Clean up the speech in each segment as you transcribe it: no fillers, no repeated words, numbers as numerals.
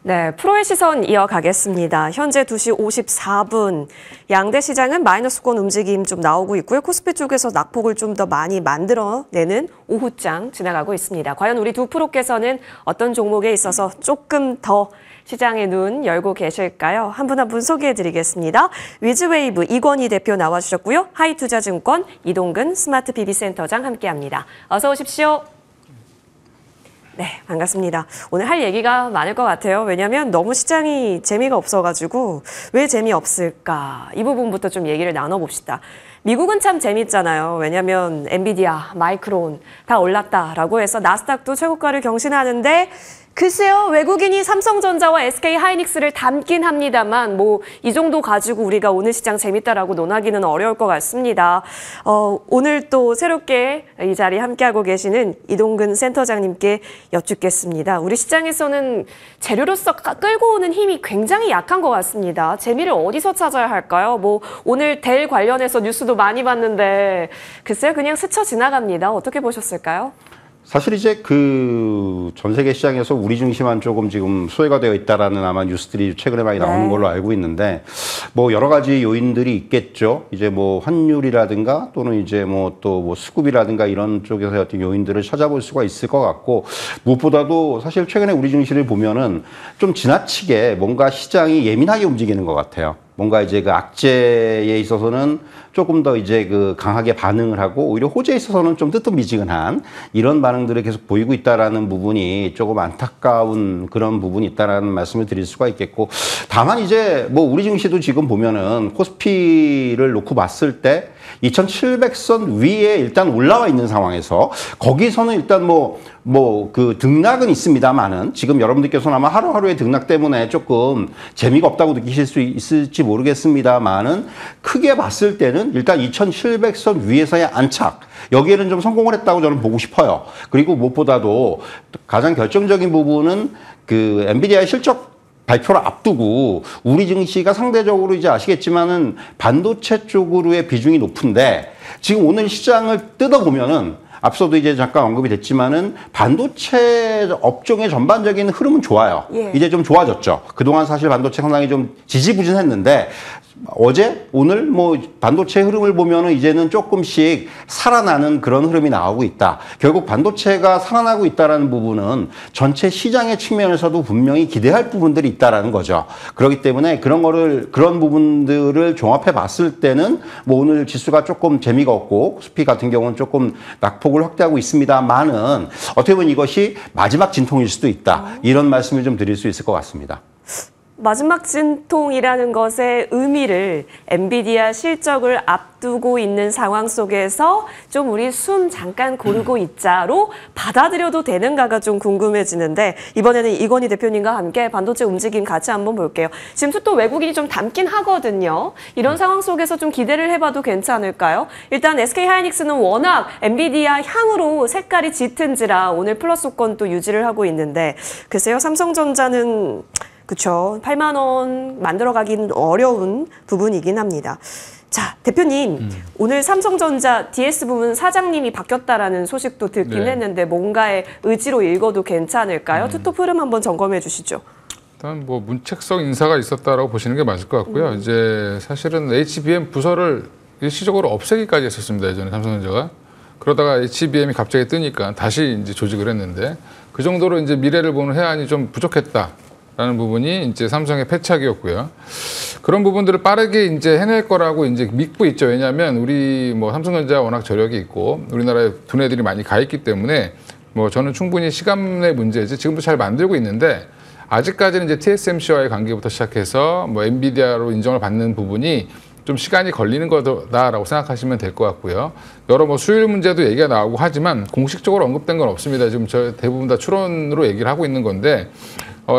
네, 프로의 시선 이어가겠습니다. 현재 2시 54분. 양대 시장은 마이너스권 움직임 좀 나오고 있고요. 코스피 쪽에서 낙폭을 좀 더 많이 만들어내는 오후장 지나가고 있습니다. 과연 우리 두 프로께서는 어떤 종목에 있어서 조금 더 시장의 눈 열고 계실까요? 한 분 한 분 소개해드리겠습니다. 위즈웨이브 이권희 대표 나와주셨고요. 하이투자증권 이동근 스마트 BB센터장 함께합니다. 어서 오십시오. 네, 반갑습니다. 오늘 할 얘기가 많을 것 같아요. 왜냐하면 너무 시장이 재미가 없어가지고 왜 재미없을까? 이 부분부터 좀 얘기를 나눠봅시다. 미국은 참 재밌잖아요. 왜냐하면 엔비디아, 마이크론 다 올랐다라고 해서 나스닥도 최고가를 경신하는데 글쎄요, 외국인이 삼성전자와 SK하이닉스를 담긴 합니다만 뭐 이 정도 가지고 우리가 오늘 시장 재밌다라고 논하기는 어려울 것 같습니다. 오늘 또 새롭게 이 자리에 함께하고 계시는 이동근 센터장님께 여쭙겠습니다. 우리 시장에서는 재료로서 끌고 오는 힘이 굉장히 약한 것 같습니다. 재미를 어디서 찾아야 할까요? 뭐 오늘 델 관련해서 뉴스도 많이 봤는데 글쎄요, 그냥 스쳐 지나갑니다. 어떻게 보셨을까요? 사실 이제 그 전 세계 시장에서 우리 중심만 조금 지금 소외가 되어 있다라는 아마 뉴스들이 최근에 많이 나오는 걸로 알고 있는데 뭐 여러 가지 요인들이 있겠죠. 이제 뭐 환율이라든가 또는 이제 뭐 또 뭐 수급이라든가 이런 쪽에서 어떤 요인들을 찾아볼 수가 있을 것 같고 무엇보다도 사실 최근에 우리 증시를 보면은 좀 지나치게 뭔가 시장이 예민하게 움직이는 것 같아요. 뭔가 이제 그 악재에 있어서는 조금 더 이제 그 강하게 반응을 하고 오히려 호재에 있어서는 좀 뜨뜻미지근한 이런 반응들을 계속 보이고 있다라는 부분이 조금 안타까운 그런 부분이 있다라는 말씀을 드릴 수가 있겠고 다만 이제 뭐 우리 증시도 지금 보면은 코스피를 놓고 봤을 때 2700선 위에 일단 올라와 있는 상황에서 거기서는 일단 그 등락은 있습니다만은 지금 여러분들께서는 아마 하루하루의 등락 때문에 조금 재미가 없다고 느끼실 수 있을지 모르겠습니다만은 크게 봤을 때는 일단 2700선 위에서의 안착 여기에는 좀 성공을 했다고 저는 보고 싶어요. 그리고 무엇보다도 가장 결정적인 부분은 그 엔비디아의 실적 발표를 앞두고 우리 증시가 상대적으로 이제 아시겠지만은 반도체 쪽으로의 비중이 높은데 지금 오늘 시장을 뜯어보면은 앞서도 이제 잠깐 언급이 됐지만은 반도체 업종의 전반적인 흐름은 좋아요. 이제 좀 좋아졌죠. 그동안 사실 반도체 상당히 좀 지지부진했는데 어제, 오늘 뭐 반도체 흐름을 보면은 이제는 조금씩 살아나는 그런 흐름이 나오고 있다. 결국 반도체가 살아나고 있다라는 부분은 전체 시장의 측면에서도 분명히 기대할 부분들이 있다라는 거죠. 그렇기 때문에 그런 부분들을 종합해 봤을 때는 뭐 오늘 지수가 조금 재미가 없고 코스피 같은 경우는 조금 낙폭을 확대하고 있습니다만은 어떻게 보면 이것이 마지막 진통일 수도 있다. 이런 말씀을 좀 드릴 수 있을 것 같습니다. 마지막 진통이라는 것의 의미를 엔비디아 실적을 앞두고 있는 상황 속에서 좀 우리 숨 잠깐 고르고 있자로 받아들여도 되는가가 좀 궁금해지는데 이번에는 이권희 대표님과 함께 반도체 움직임 같이 한번 볼게요. 지금 또 외국인이 좀 담긴 하거든요. 이런 상황 속에서 좀 기대를 해봐도 괜찮을까요? 일단 SK하이닉스는 워낙 엔비디아 향으로 색깔이 짙은지라 오늘 플러스권 또 유지를 하고 있는데 글쎄요, 삼성전자는 그렇죠. 8만 원 만들어가기는 어려운 부분이긴 합니다. 자, 대표님, 오늘 삼성전자 DS 부문 사장님이 바뀌었다라는 소식도 듣긴 했는데 뭔가의 의지로 읽어도 괜찮을까요? 투톱 흐름 한번 점검해 주시죠. 일단 뭐 문책성 인사가 있었다라고 보시는 게 맞을 것 같고요. 이제 사실은 HBM 부서를 일시적으로 없애기까지 했었습니다. 예전에 삼성전자가. 그러다가 HBM이 갑자기 뜨니까 다시 이제 조직을 했는데 그 정도로 이제 미래를 보는 해안이 좀 부족했다. 라는 부분이 이제 삼성의 패착이었고요. 그런 부분들을 빠르게 이제 해낼 거라고 이제 믿고 있죠. 왜냐하면 우리 뭐 삼성전자 워낙 저력이 있고 우리나라에 두뇌들이 많이 가 있기 때문에 뭐 저는 충분히 시간의 문제지 지금도 잘 만들고 있는데 아직까지는 이제 TSMC와의 관계부터 시작해서 뭐 엔비디아로 인정을 받는 부분이 좀 시간이 걸리는 거다라고 생각하시면 될 것 같고요. 여러 뭐 수율 문제도 얘기가 나오고 하지만 공식적으로 언급된 건 없습니다. 지금 저 대부분 다 추론으로 얘기를 하고 있는 건데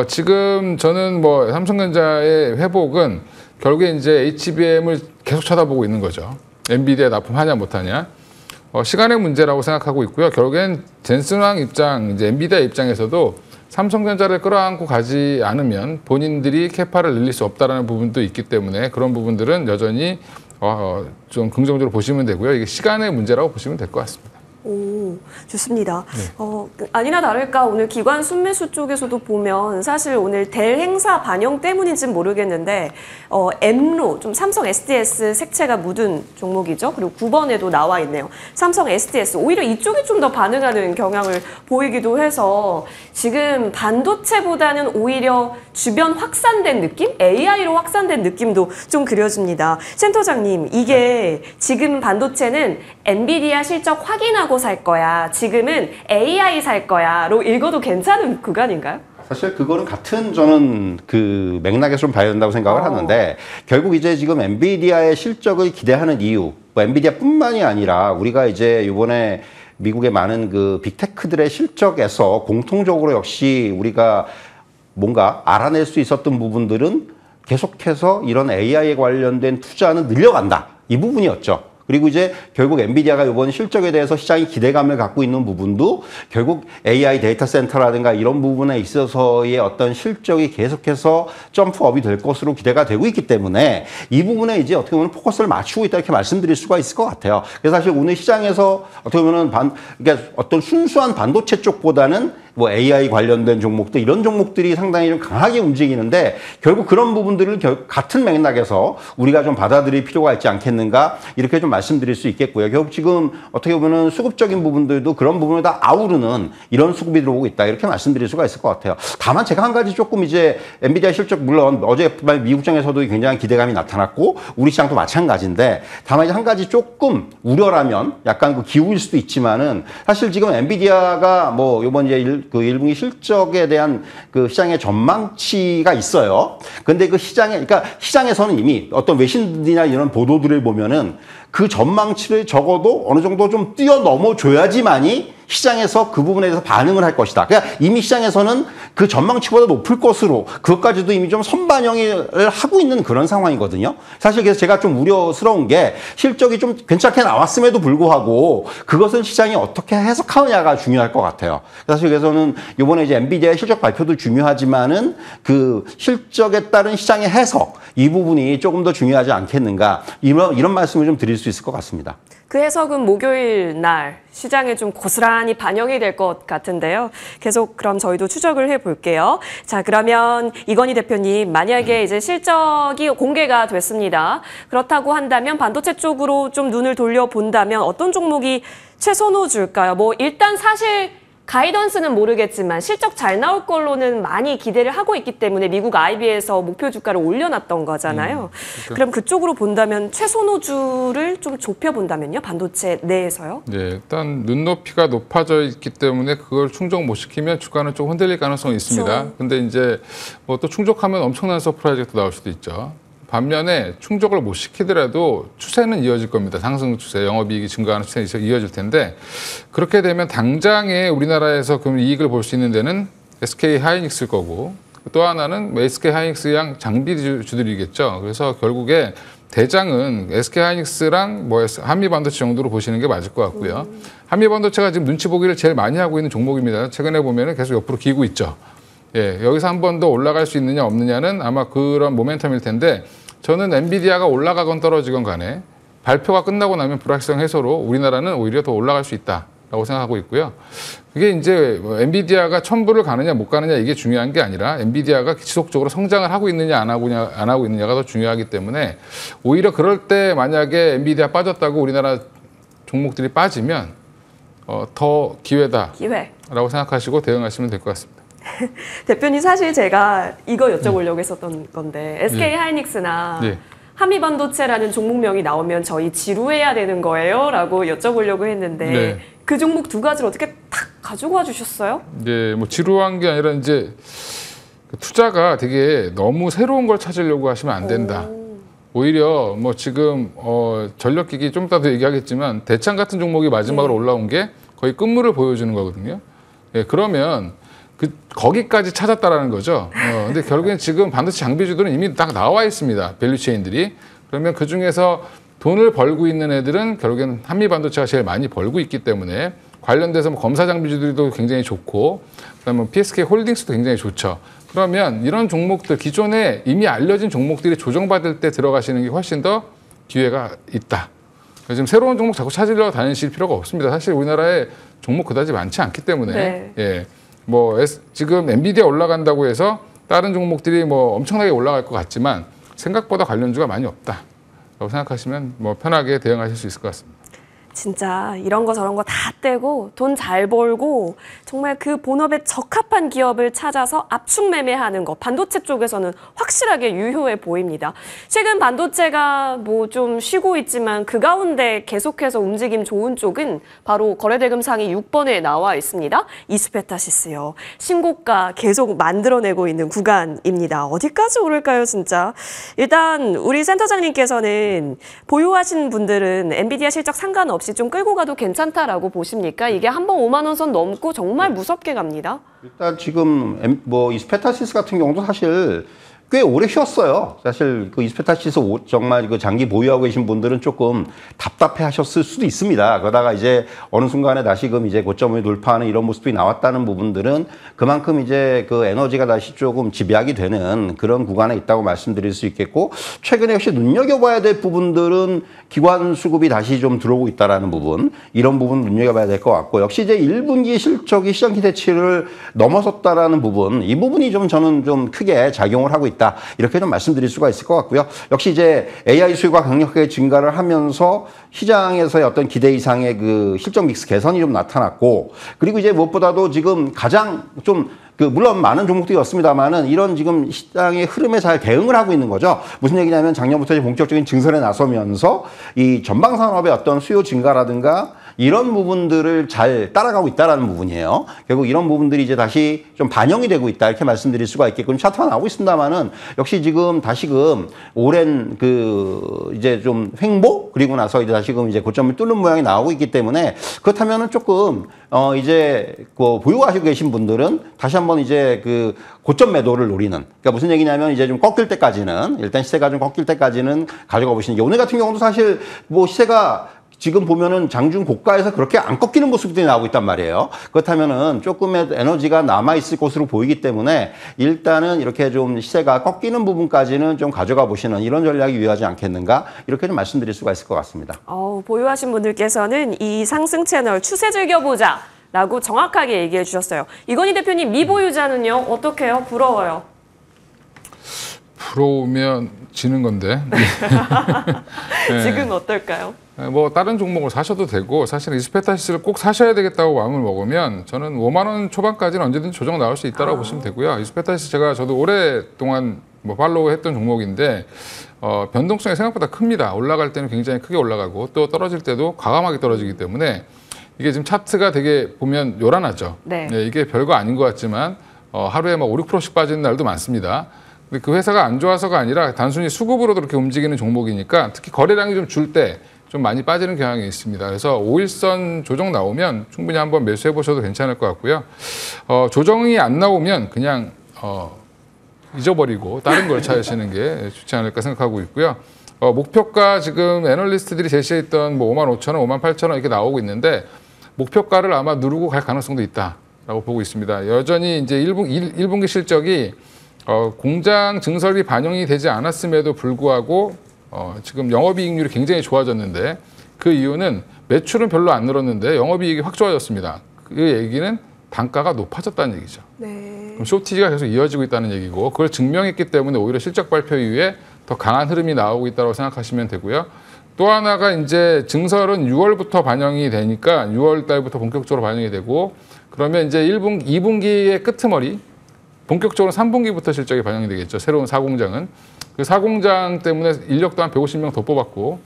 지금 저는 뭐 삼성전자의 회복은 결국에 이제 HBM을 계속 쳐다보고 있는 거죠. 엔비디아 납품하냐 못하냐. 시간의 문제라고 생각하고 있고요. 결국엔 젠슨왕 입장, 이제 엔비디아 입장에서도 삼성전자를 끌어안고 가지 않으면 본인들이 캐파를 늘릴 수 없다는 부분도 있기 때문에 그런 부분들은 여전히 좀 긍정적으로 보시면 되고요. 이게 시간의 문제라고 보시면 될 것 같습니다. 오, 좋습니다. 네. 아니나 다를까 오늘 기관 순매수 쪽에서도 보면 사실 오늘 델 행사 반영 때문인지는 모르겠는데 엠로, 좀 삼성 SDS 색채가 묻은 종목이죠. 그리고 9번에도 나와 있네요. 삼성 SDS, 오히려 이쪽이 좀 더 반응하는 경향을 보이기도 해서 지금 반도체보다는 오히려 주변 확산된 느낌? AI로 확산된 느낌도 좀 그려집니다. 센터장님, 이게 지금 반도체는 엔비디아 실적 확인하고 살 거야. 지금은 AI 살 거야로 읽어도 괜찮은 구간인가요? 사실 그거는 같은 저는 그 맥락에서 좀 봐야 된다고 생각을 하는데 결국 이제 지금 엔비디아의 실적을 기대하는 이유, 뭐 엔비디아뿐만이 아니라 우리가 이제 이번에 미국의 많은 그 빅테크들의 실적에서 공통적으로 역시 우리가 뭔가 알아낼 수 있었던 부분들은 계속해서 이런 AI에 관련된 투자는 늘려간다. 이 부분이었죠. 그리고 이제 결국 엔비디아가 이번 실적에 대해서 시장이 기대감을 갖고 있는 부분도 결국 AI 데이터 센터라든가 이런 부분에 있어서의 어떤 실적이 계속해서 점프업이 될 것으로 기대가 되고 있기 때문에 이 부분에 이제 어떻게 보면 포커스를 맞추고 있다 이렇게 말씀드릴 수가 있을 것 같아요. 그래서 사실 오늘 시장에서 어떻게 보면 그러니까 어떤 순수한 반도체 쪽보다는 뭐 AI 관련된 종목들 이런 종목들이 상당히 좀 강하게 움직이는데 결국 그런 부분들을 같은 맥락에서 우리가 좀 받아들일 필요가 있지 않겠는가 이렇게 좀 말씀드릴 수 있겠고요. 결국 지금 어떻게 보면 수급적인 부분들도 그런 부분을 다 아우르는 이런 수급이 들어오고 있다 이렇게 말씀드릴 수가 있을 것 같아요. 다만 제가 한 가지 조금 이제 엔비디아 실적 물론 어제 미국장에서도 굉장히 기대감이 나타났고 우리 시장도 마찬가지인데 다만 이제 한 가지 조금 우려라면 약간 그 기우일 수도 있지만은 사실 지금 엔비디아가 뭐 이번 이제 그 1분기 실적에 대한 그 시장의 전망치가 있어요. 근데 그 그러니까 시장에서는 이미 어떤 외신들이나 이런 보도들을 보면은 그 전망치를 적어도 어느 정도 좀 뛰어넘어 줘야지만이 시장에서 그 부분에 대해서 반응을 할 것이다. 그러니까 이미 시장에서는 그 전망치보다 높을 것으로 그것까지도 이미 좀 선반영을 하고 있는 그런 상황이거든요. 사실 그래서 제가 좀 우려스러운 게 실적이 좀 괜찮게 나왔음에도 불구하고 그것은 시장이 어떻게 해석하느냐가 중요할 것 같아요. 사실 그래서는 이번에 이제 엔비디아의 실적 발표도 중요하지만은 그 실적에 따른 시장의 해석 이 부분이 조금 더 중요하지 않겠는가 이런 말씀을 좀 드릴 수 있을 것 같습니다. 그 해석은 목요일 날 시장에 좀 고스란히 반영이 될 것 같은데요. 계속 그럼 저희도 추적을 해볼게요. 자, 그러면 이건희 대표님, 만약에 이제 실적이 공개가 됐습니다. 그렇다고 한다면 반도체 쪽으로 좀 눈을 돌려본다면 어떤 종목이 최선호줄까요? 뭐 일단 사실 가이던스는 모르겠지만 실적 잘 나올 걸로는 많이 기대를 하고 있기 때문에 미국 IB에서 목표 주가를 올려놨던 거잖아요. 그렇죠. 그럼 그쪽으로 본다면 최선호주를 좀 좁혀본다면요? 반도체 내에서요? 네, 일단 눈높이가 높아져 있기 때문에 그걸 충족 못 시키면 주가는 좀 흔들릴 가능성이 있습니다. 그렇죠. 근데 이제 뭐 또 충족하면 엄청난 서프라이즈가 나올 수도 있죠. 반면에 충족을 못 시키더라도 추세는 이어질 겁니다. 상승 추세, 영업이익이 증가하는 추세는 이어질 텐데 그렇게 되면 당장에 우리나라에서 그럼 이익을 볼 수 있는 데는 SK 하이닉스일 거고 또 하나는 SK 하이닉스양 장비주들이겠죠. 그래서 결국에 대장은 SK 하이닉스랑 뭐 한미반도체 정도로 보시는 게 맞을 것 같고요. 한미반도체가 지금 눈치 보기를 제일 많이 하고 있는 종목입니다. 최근에 보면은 계속 옆으로 기고 있죠. 예, 여기서 한 번 더 올라갈 수 있느냐 없느냐는 아마 그런 모멘텀일 텐데 저는 엔비디아가 올라가건 떨어지건 간에 발표가 끝나고 나면 불확실성 해소로 우리나라는 오히려 더 올라갈 수 있다라고 생각하고 있고요. 그게 이제 엔비디아가 천불을 가느냐 못 가느냐 이게 중요한 게 아니라 엔비디아가 지속적으로 성장을 하고 있느냐 안 하고 있느냐가 더 중요하기 때문에 오히려 그럴 때 만약에 엔비디아 빠졌다고 우리나라 종목들이 빠지면 더 기회다라고 생각하시고 대응하시면 될 것 같습니다. 대표님 사실 제가 이거 여쭤보려고 했었던 건데 SK 하이닉스나 한미반도체라는 종목명이 나오면 저희 지루해야 되는 거예요? 라고 여쭤보려고 했는데 그 종목 두 가지를 어떻게 탁 가지고 와 주셨어요? 네, 뭐 지루한 게 아니라 이제 투자가 되게 너무 새로운 걸 찾으려고 하시면 안 된다. 오히려 뭐 지금 전력기기 좀 이따 더 얘기하겠지만 대창 같은 종목이 마지막으로 올라온 게 거의 끝물을 보여주는 거거든요. 예, 그러면 거기까지 찾았다라는 거죠. 근데 결국엔 지금 반도체 장비주들은 이미 딱 나와 있습니다. 밸류체인들이. 그러면 그 중에서 돈을 벌고 있는 애들은 결국엔 한미반도체가 제일 많이 벌고 있기 때문에 관련돼서 뭐 검사 장비주들도 굉장히 좋고 그다음에 PSK 홀딩스도 굉장히 좋죠. 그러면 이런 종목들 기존에 이미 알려진 종목들이 조정받을 때 들어가시는 게 훨씬 더 기회가 있다. 지금 새로운 종목 자꾸 찾으려고 다니실 필요가 없습니다. 사실 우리나라에 종목 그다지 많지 않기 때문에 네. 예, 뭐 지금 엔비디아 올라간다고 해서 다른 종목들이 뭐 엄청나게 올라갈 것 같지만 생각보다 관련주가 많이 없다라고 생각하시면 뭐 편하게 대응하실 수 있을 것 같습니다. 진짜 이런 거 저런 거 다 떼고 돈 잘 벌고 정말 그 본업에 적합한 기업을 찾아서 압축 매매하는 거 반도체 쪽에서는 확실하게 유효해 보입니다. 최근 반도체가 뭐 좀 쉬고 있지만 그 가운데 계속해서 움직임 좋은 쪽은 바로 거래대금 상위 6번에 나와 있습니다. 이스페타시스요. 신고가 계속 만들어내고 있는 구간입니다. 어디까지 오를까요, 진짜? 일단 우리 센터장님께서는 보유하신 분들은 엔비디아 실적 상관없이 좀 끌고 가도 괜찮다라고 보십니까? 이게 한번 5만 원 선 넘고 정말 무섭게 갑니다. 일단 지금 뭐 이스페타시스 같은 경우도 사실 꽤 오래 쉬었어요. 사실 그 이스페타시스 정말 그 장기 보유하고 계신 분들은 조금 답답해 하셨을 수도 있습니다. 그러다가 이제 어느 순간에 다시금 이제 고점을 돌파하는 이런 모습이 나왔다는 부분들은 그만큼 이제 그 에너지가 다시 조금 집약이 되는 그런 구간에 있다고 말씀드릴 수 있겠고, 최근에 역시 눈여겨봐야 될 부분들은 기관 수급이 다시 좀 들어오고 있다라는 부분, 이런 부분 눈여겨봐야 될 것 같고, 역시 이제 1분기 실적이 시장 기대치를 넘어섰다라는 부분, 이 부분이 좀 저는 좀 크게 작용을 하고 있다. 이렇게 좀 말씀드릴 수가 있을 것 같고요. 역시 이제 AI 수요가 강력하게 증가를 하면서 시장에서의 어떤 기대 이상의 그 실적 믹스 개선이 좀 나타났고, 그리고 이제 무엇보다도 지금 가장 좀 물론 많은 종목들이 없습니다만은 이런 지금 시장의 흐름에 잘 대응을 하고 있는 거죠. 무슨 얘기냐면 작년부터 이제 본격적인 증설에 나서면서 이 전방 산업의 어떤 수요 증가라든가 이런 부분들을 잘 따라가고 있다라는 부분이에요. 결국 이런 부분들이 이제 다시 좀 반영이 되고 있다 이렇게 말씀드릴 수가 있겠고, 차트가 나오고 있습니다만은 역시 지금 다시금 오랜 그 이제 좀 횡보 그리고 나서 이제 다시금 이제 고점을 뚫는 모양이 나오고 있기 때문에, 그렇다면은 조금 이제 그 보유하시고 계신 분들은 다시 한번 이제 그 고점 매도를 노리는, 그러니까 무슨 얘기냐면 이제 좀 꺾일 때까지는, 일단 시세가 좀 꺾일 때까지는 가져가 보시는 게, 오늘 같은 경우도 사실 뭐 시세가 지금 보면은 장중 고가에서 그렇게 안 꺾이는 모습들이 나오고 있단 말이에요. 그렇다면은 조금의 에너지가 남아있을 것으로 보이기 때문에 일단은 이렇게 좀 시세가 꺾이는 부분까지는 좀 가져가 보시는 이런 전략이 유효하지 않겠는가, 이렇게 좀 말씀드릴 수가 있을 것 같습니다. 보유하신 분들께서는 이 상승 채널 추세 즐겨보자 라고 정확하게 얘기해 주셨어요. 이건희 대표님, 미보유자는요? 어떡해요? 부러워요. 부러우면 지는 건데. 네. 지금 어떨까요? 뭐 다른 종목을 사셔도 되고, 사실 이스페타시스를 꼭 사셔야 되겠다고 마음을 먹으면 저는 5만 원 초반까지는 언제든 조정 나올 수 있다고 보시면 되고요. 이스페타시스 저도 오랫동안 뭐 팔로우 했던 종목인데 변동성이 생각보다 큽니다. 올라갈 때는 굉장히 크게 올라가고 또 떨어질 때도 과감하게 떨어지기 때문에 이게 지금 차트가 되게 보면 요란하죠. 네. 네, 이게 별거 아닌 것 같지만 하루에 막 5, 6%씩 빠지는 날도 많습니다. 근데 그 회사가 안 좋아서가 아니라 단순히 수급으로도 그렇게 움직이는 종목이니까, 특히 거래량이 좀 줄 때 좀 많이 빠지는 경향이 있습니다. 그래서 5일선 조정 나오면 충분히 한번 매수해 보셔도 괜찮을 것 같고요. 조정이 안 나오면 그냥 잊어버리고 다른 걸 찾으시는 게 좋지 않을까 생각하고 있고요. 목표가 지금 애널리스트들이 제시했던 뭐 55,000원, 58,000원 이렇게 나오고 있는데, 목표가를 아마 누르고 갈 가능성도 있다라고 보고 있습니다. 여전히 이제 1분기 실적이 공장 증설이 반영이 되지 않았음에도 불구하고 지금 영업이익률이 굉장히 좋아졌는데, 그 이유는 매출은 별로 안 늘었는데 영업이익이 확 좋아졌습니다. 그 얘기는 단가가 높아졌다는 얘기죠. 네. 그럼 쇼티지가 계속 이어지고 있다는 얘기고, 그걸 증명했기 때문에 오히려 실적 발표 이후에 더 강한 흐름이 나오고 있다고 생각하시면 되고요. 또 하나가 이제 증설은 6월부터 반영이 되니까 6월 달부터 본격적으로 반영이 되고, 그러면 이제 2분기의 끄트머리, 본격적으로 3분기부터 실적이 반영이 되겠죠. 새로운 사공장은. 그 사공장 때문에 인력도 한 150명 더 뽑았고,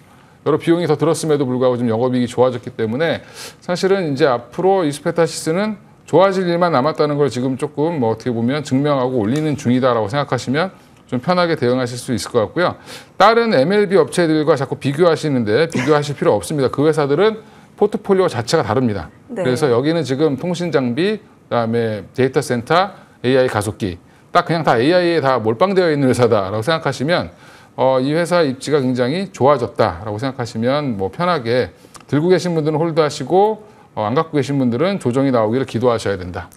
여러 비용이 더 들었음에도 불구하고 좀 영업이익이 좋아졌기 때문에 사실은 이제 앞으로 이스페타시스는 좋아질 일만 남았다는 걸 지금 조금 뭐 어떻게 보면 증명하고 올리는 중이다라고 생각하시면 좀 편하게 대응하실 수 있을 것 같고요. 다른 MLB 업체들과 자꾸 비교하시는데 비교하실 필요 없습니다. 그 회사들은 포트폴리오 자체가 다릅니다. 네. 그래서 여기는 지금 통신 장비, 그다음에 데이터 센터, AI 가속기, 딱 그냥 다 AI에 다 몰빵되어 있는 회사다라고 생각하시면 이 회사 입지가 굉장히 좋아졌다라고 생각하시면 뭐 편하게 들고 계신 분들은 홀드하시고 안 갖고 계신 분들은 조정이 나오기를 기도하셔야 된다.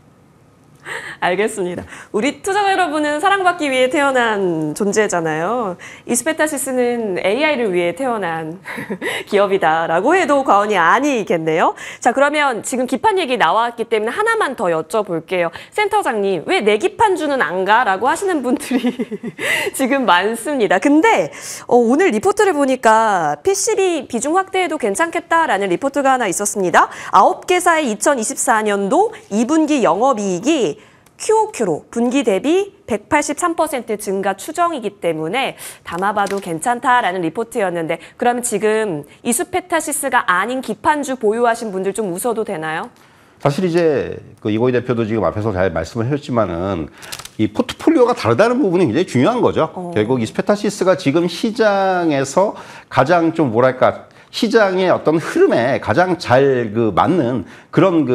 알겠습니다. 우리 투자자 여러분은 사랑받기 위해 태어난 존재잖아요. 이스페타시스는 AI를 위해 태어난 기업이다라고 해도 과언이 아니겠네요. 자, 그러면 지금 기판 얘기 나왔기 때문에 하나만 더 여쭤볼게요. 센터장님, 왜 내기판주는 안 가? 라고 하시는 분들이 지금 많습니다. 근데 오늘 리포트를 보니까 PCB 비중 확대해도 괜찮겠다라는 리포트가 하나 있었습니다. 9개사의 2024년도 2분기 영업이익이 QOQ로 분기 대비 183% 증가 추정이기 때문에 담아봐도 괜찮다라는 리포트였는데 그러면 지금 이스페타시스가 아닌 기판주 보유하신 분들 좀 웃어도 되나요? 사실 이제 그 이고희 대표도 지금 앞에서 잘 말씀을 해줬지만은 이 포트폴리오가 다르다는 부분이 굉장히 중요한 거죠. 결국 이스페타시스가 지금 시장에서 가장 좀 뭐랄까 시장의 어떤 흐름에 가장 잘 그 맞는 그런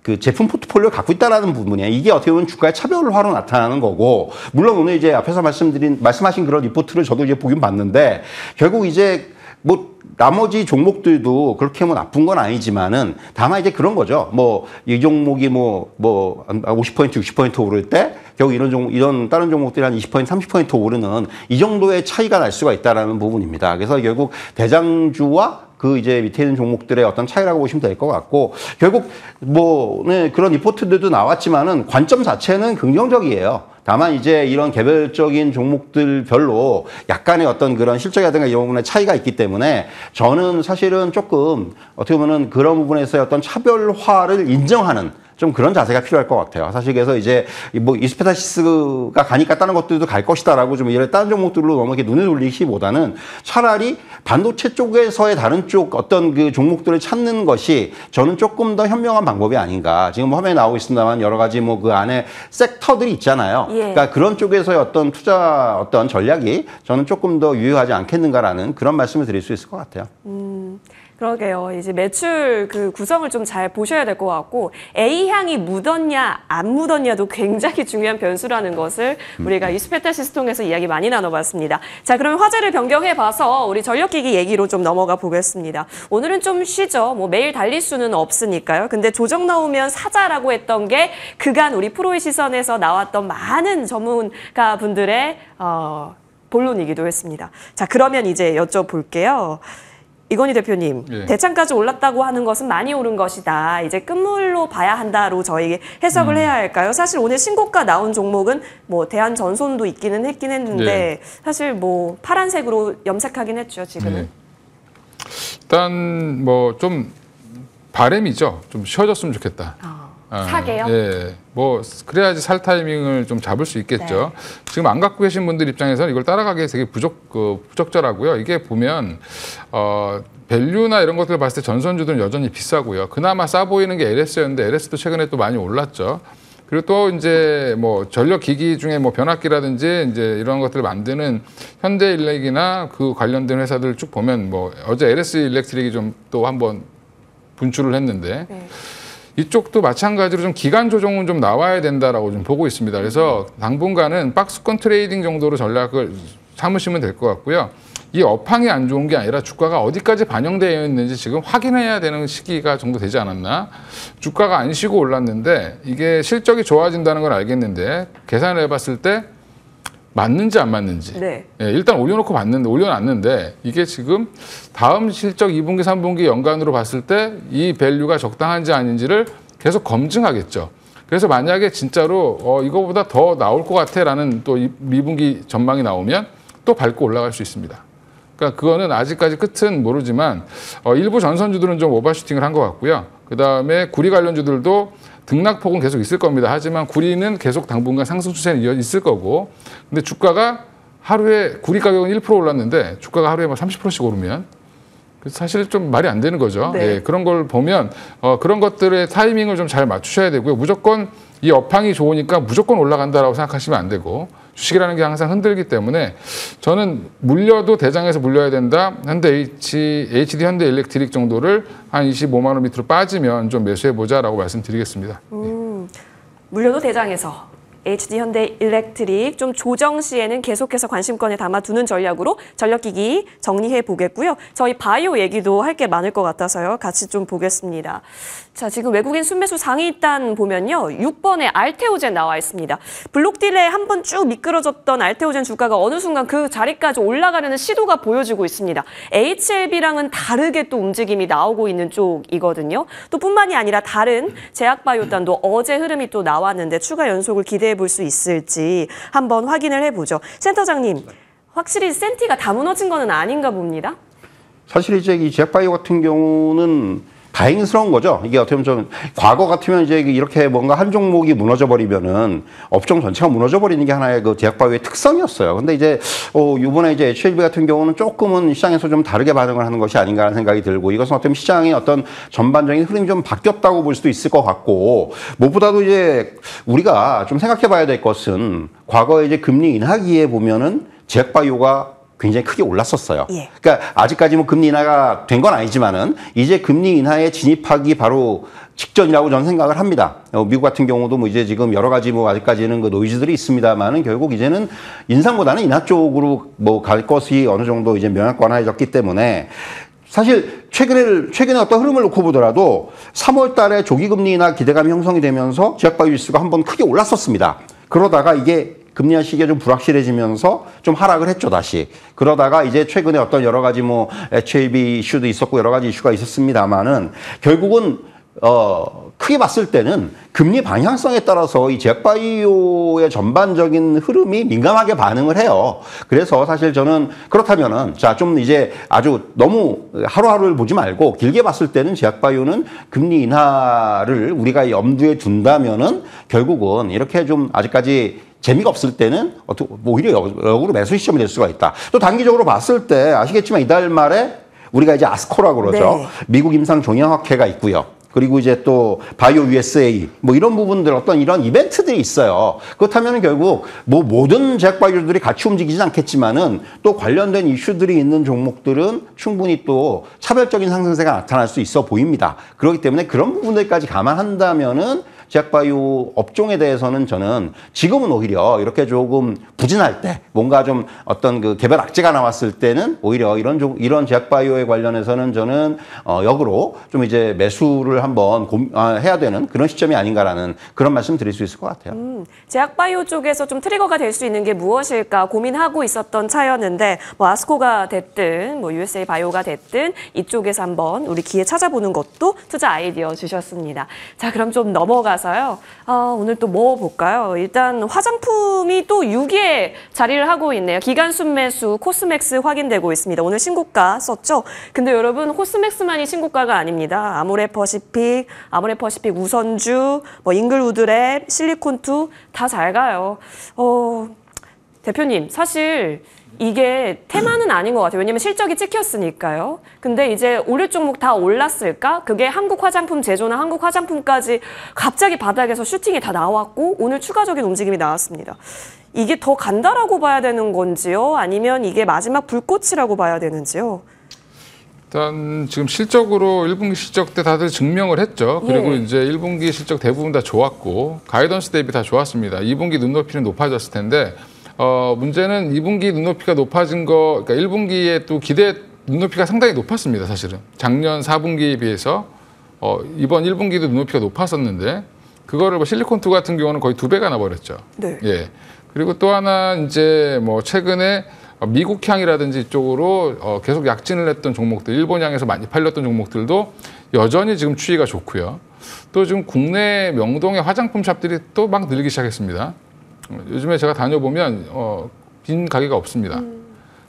그 제품 포트폴리오를 갖고 있다라는 부분이에요. 이게 어떻게 보면 주가의 차별화로 나타나는 거고, 물론 오늘 이제 앞에서 말씀하신 그런 리포트를 저도 이제 보긴 봤는데, 결국 이제 뭐 나머지 종목들도 그렇게 뭐 나쁜 건 아니지만은 다만 이제 그런 거죠. 뭐 이 종목이 뭐 50% 60% 오를 때 결국 이런 다른 종목들이 한 20% 30% 오르는 이 정도의 차이가 날 수가 있다라는 부분입니다. 그래서 결국 대장주와 그 이제 밑에 있는 종목들의 어떤 차이라고 보시면 될 것 같고, 결국 뭐 그런 리포트들도 나왔지만은 관점 자체는 긍정적이에요. 다만 이제 이런 개별적인 종목들별로 약간의 어떤 그런 실적이라든가 이런 부분에 차이가 있기 때문에 저는 사실은 조금 어떻게 보면은 그런 부분에서의 어떤 차별화를 인정하는 좀 그런 자세가 필요할 것 같아요. 사실 그래서 이제 뭐 이스페타시스가 가니까 다른 것들도 갈 것이다라고 좀 이런 다른 종목들로 너무 이렇게 눈을 돌리기보다는 차라리 반도체 쪽에서의 다른 쪽 어떤 그 종목들을 찾는 것이 저는 조금 더 현명한 방법이 아닌가. 지금 화면에 나오고 있습니다만 여러 가지 뭐 그 안에 섹터들이 있잖아요. 예. 그러니까 그런 쪽에서의 어떤 투자 어떤 전략이 저는 조금 더 유효하지 않겠는가라는 그런 말씀을 드릴 수 있을 것 같아요. 그러게요. 이제 매출 그 구성을 좀 잘 보셔야 될 것 같고 A향이 묻었냐 안 묻었냐도 굉장히 중요한 변수라는 것을 우리가 이스페타시스 통해서 이야기 많이 나눠봤습니다. 자, 그러면 화제를 변경해봐서 우리 전력기기 얘기로 좀 넘어가 보겠습니다. 오늘은 좀 쉬죠. 뭐 매일 달릴 수는 없으니까요. 근데 조정 나오면 사자라고 했던 게 그간 우리 프로의 시선에서 나왔던 많은 전문가 분들의 본론이기도 했습니다. 자, 그러면 이제 여쭤볼게요. 이건희 대표님, 예. 대창까지 올랐다고 하는 것은 많이 오른 것이다. 이제 끝물로 봐야 한다로 저에게 해석을 해야 할까요? 사실 오늘 신고가 나온 종목은 뭐 대한전손도 있기는 했긴 했는데 예. 사실 뭐 파란색으로 염색하긴 했죠, 지금은. 예. 일단 뭐 좀 바람이죠. 좀 쉬어졌으면 좋겠다. 사게요? 예. 뭐 그래야지 살 타이밍을 좀 잡을 수 있겠죠. 네. 지금 안 갖고 계신 분들 입장에서는 이걸 따라가기 되게 부적절하고요. 이게 보면 밸류나 이런 것들을 봤을 때 전선주들은 여전히 비싸고요. 그나마 싸 보이는 게 LS였는데 LS도 최근에 또 많이 올랐죠. 그리고 또 이제 뭐 전력 기기 중에 뭐 변압기라든지 이제 이런 것들을 만드는 현대일렉이나 그 관련된 회사들 쭉 보면 뭐 어제 LS 일렉트릭이 좀 또 한번 분출을 했는데 네. 이쪽도 마찬가지로 좀 기간 조정은 좀 나와야 된다라고 좀 보고 있습니다. 그래서 당분간은 박스권 트레이딩 정도로 전략을 삼으시면 될 것 같고요. 이 업황이 안 좋은 게 아니라 주가가 어디까지 반영되어 있는지 지금 확인해야 되는 시기가 정도 되지 않았나. 주가가 안 쉬고 올랐는데 이게 실적이 좋아진다는 걸 알겠는데 계산을 해봤을 때 맞는지 안 맞는지. 네. 예, 일단 올려놨는데 이게 지금 다음 실적 2분기, 3분기 연간으로 봤을 때 이 밸류가 적당한지 아닌지를 계속 검증하겠죠. 그래서 만약에 진짜로 이거보다 더 나올 것 같아라는 또 2분기 전망이 나오면 또 밟고 올라갈 수 있습니다. 그러니까 그거는 아직까지 끝은 모르지만 일부 전선주들은 좀 오버슈팅을 한 것 같고요. 그다음에 구리 관련주들도 등락폭은 계속 있을 겁니다. 하지만 구리는 계속 당분간 상승 추세는 있을 거고, 근데 주가가 하루에 구리 가격은 1% 올랐는데 주가가 하루에 막 30%씩 오르면 사실 좀 말이 안 되는 거죠. 네. 예, 그런 걸 보면 그런 것들의 타이밍을 좀 잘 맞추셔야 되고요. 무조건 이 업황이 좋으니까 무조건 올라간다라고 생각하시면 안 되고, 주식이라는 게 항상 흔들기 때문에 저는 물려도 대장에서 물려야 된다. HD 현대일렉트릭 정도를 한 25만 원 밑으로 빠지면 좀 매수해 보자라고 말씀드리겠습니다. 물려도 대장에서 HD 현대 일렉트릭 좀 조정 시에는 계속해서 관심권에 담아두는 전략으로 전력기기 정리해 보겠고요. 저희 바이오 얘기도 할 게 많을 것 같아서요. 같이 좀 보겠습니다. 자, 지금 외국인 순매수 상위단 보면요. 6번에 알테오젠 나와 있습니다. 블록딜에 한번 쭉 미끄러졌던 알테오젠 주가가 어느 순간 그 자리까지 올라가려는 시도가 보여지고 있습니다. HLB랑은 다르게 또 움직임이 나오고 있는 쪽이거든요. 또 뿐만이 아니라 다른 제약바이오단도 어제 흐름이 또 나왔는데 추가 연속을 기대해 볼 수 있을지 한번 확인을 해보죠. 센터장님, 확실히 센티가 다 무너진 거는 아닌가 봅니다. 사실 이제 이 제약바이오 같은 경우는 다행스러운 거죠. 이게 어떻게 보면 좀 과거 같으면 이제 이렇게 뭔가 한 종목이 무너져 버리면은 업종 전체가 무너져 버리는 게 하나의 그 제약바이오의 특성이었어요. 근데 이제 이번에 이제 HLB 같은 경우는 조금은 시장에서 좀 다르게 반응을 하는 것이 아닌가라는 생각이 들고, 이것은 어떤 시장의 어떤 전반적인 흐름이 좀 바뀌었다고 볼 수도 있을 것 같고, 무엇보다도 이제 우리가 좀 생각해 봐야 될 것은 과거에 이제 금리 인하기에 보면은 제약바이오가 굉장히 크게 올랐었어요. 예. 그러니까 아직까지 뭐 금리 인하가 된 건 아니지만은 이제 금리 인하에 진입하기 바로 직전이라고 저는 생각을 합니다. 미국 같은 경우도 뭐 이제 지금 여러 가지 뭐 아직까지는 그 노이즈들이 있습니다만은 결국 이제는 인상보다는 인하 쪽으로 뭐 갈 것이 어느 정도 이제 명확관화해졌기 때문에, 사실 최근에 어떤 흐름을 놓고 보더라도 3월 달에 조기 금리 인하 기대감이 형성이 되면서 제약바이오 지수가 한번 크게 올랐었습니다. 그러다가 이게 금리 인하 시기가 좀 불확실해지면서 좀 하락을 했죠, 다시. 그러다가 이제 최근에 어떤 여러 가지 뭐 HLB 이슈도 있었고 여러 가지 이슈가 있었습니다만은 결국은 크게 봤을 때는 금리 방향성에 따라서 이 제약바이오의 전반적인 흐름이 민감하게 반응을 해요. 그래서 사실 저는 그렇다면은 자, 좀 이제 아주 너무 하루하루를 보지 말고 길게 봤을 때는 제약바이오는 금리 인하를 우리가 염두에 둔다면은 결국은 이렇게 좀 아직까지 재미가 없을 때는 오히려 역으로 매수 시점이 될 수가 있다. 또 단기적으로 봤을 때 아시겠지만 이달 말에 우리가 이제 아스코라고 그러죠. 네. 미국 임상 종양학회가 있고요. 그리고 이제 또 바이오 USA 뭐 이런 부분들 어떤 이런 이벤트들이 있어요. 그렇다면 결국 뭐 모든 제약바이오들이 같이 움직이진 않겠지만은 또 관련된 이슈들이 있는 종목들은 충분히 또 차별적인 상승세가 나타날 수 있어 보입니다. 그렇기 때문에 그런 부분들까지 감안한다면은 제약바이오 업종에 대해서는 저는 지금은 오히려 이렇게 조금 부진할 때 뭔가 좀 어떤 그 개별 악재가 나왔을 때는 오히려 이런 제약바이오에 관련해서는 저는 역으로 좀 이제 매수를 한번 해야 되는 그런 시점이 아닌가라는 그런 말씀 드릴 수 있을 것 같아요. 제약바이오 쪽에서 좀 트리거가 될 수 있는 게 무엇일까 고민하고 있었던 차였는데 뭐 아스코가 됐든 뭐 USA 바이오가 됐든 이쪽에서 한번 우리 기회 찾아보는 것도 투자 아이디어 주셨습니다. 자, 그럼 좀 넘어가서요. 오늘 또 뭐 볼까요? 일단 화장품이 또 6위에 자리를 하고 있네요. 기간 순매수 코스맥스 확인되고 있습니다. 오늘 신고가 썼죠? 근데 여러분 코스맥스만이 신고가가 아닙니다. 아모레퍼시픽 우선주, 뭐 잉글우드랩, 실리콘2 다 잘 가요. 대표님, 사실 이게 테마는 아닌 것 같아요. 왜냐면 실적이 찍혔으니까요. 근데 이제 오를 종목 다 올랐을까? 그게 한국 화장품 제조나 한국 화장품까지 갑자기 바닥에서 슈팅이 다 나왔고 오늘 추가적인 움직임이 나왔습니다. 이게 더 간다라고 봐야 되는 건지요? 아니면 이게 마지막 불꽃이라고 봐야 되는지요? 일단 지금 실적으로 1분기 실적 때 다들 증명을 했죠. 그리고 예. 이제 1분기 실적 대부분 다 좋았고 가이던스 대비 다 좋았습니다. 2분기 눈높이는 높아졌을 텐데 문제는 2분기 눈높이가 높아진 거, 그러니까 1분기에 또 기대 눈높이가 상당히 높았습니다, 사실은. 작년 4분기에 비해서 이번 1분기도 눈높이가 높았었는데 그거를 뭐 실리콘2 같은 경우는 거의 2배가 나버렸죠. 네. 예. 그리고 또 하나 이제 뭐 최근에 미국향이라든지 이쪽으로 계속 약진을 했던 종목들, 일본향에서 많이 팔렸던 종목들도 여전히 지금 추이가 좋고요. 또 지금 국내 명동의 화장품 샵들이 또 막 늘기 시작했습니다. 요즘에 제가 다녀보면 빈 가게가 없습니다.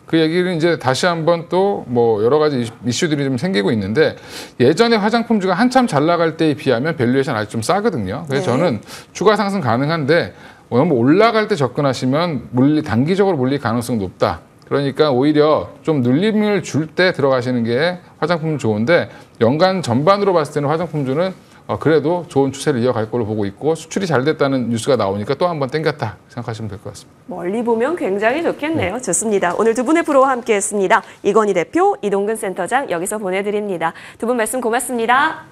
그 얘기를 이제 다시 한번 또 뭐 여러 가지 이슈들이 좀 생기고 있는데 예전에 화장품주가 한참 잘 나갈 때에 비하면 밸류에이션 아직 좀 싸거든요. 그래서 네. 저는 추가 상승 가능한데 너무 올라갈 때 접근하시면 단기적으로 몰릴 가능성이 높다. 그러니까 오히려 좀 눌림을 줄 때 들어가시는 게 화장품 좋은데 연간 전반으로 봤을 때는 화장품주는 그래도 좋은 추세를 이어갈 걸로 보고 있고 수출이 잘 됐다는 뉴스가 나오니까 또 한 번 땡겼다 생각하시면 될 것 같습니다. 멀리 보면 굉장히 좋겠네요. 좋습니다. 오늘 두 분의 프로와 함께했습니다. 이건희 대표, 이동근 센터장 여기서 보내드립니다. 두 분 말씀 고맙습니다.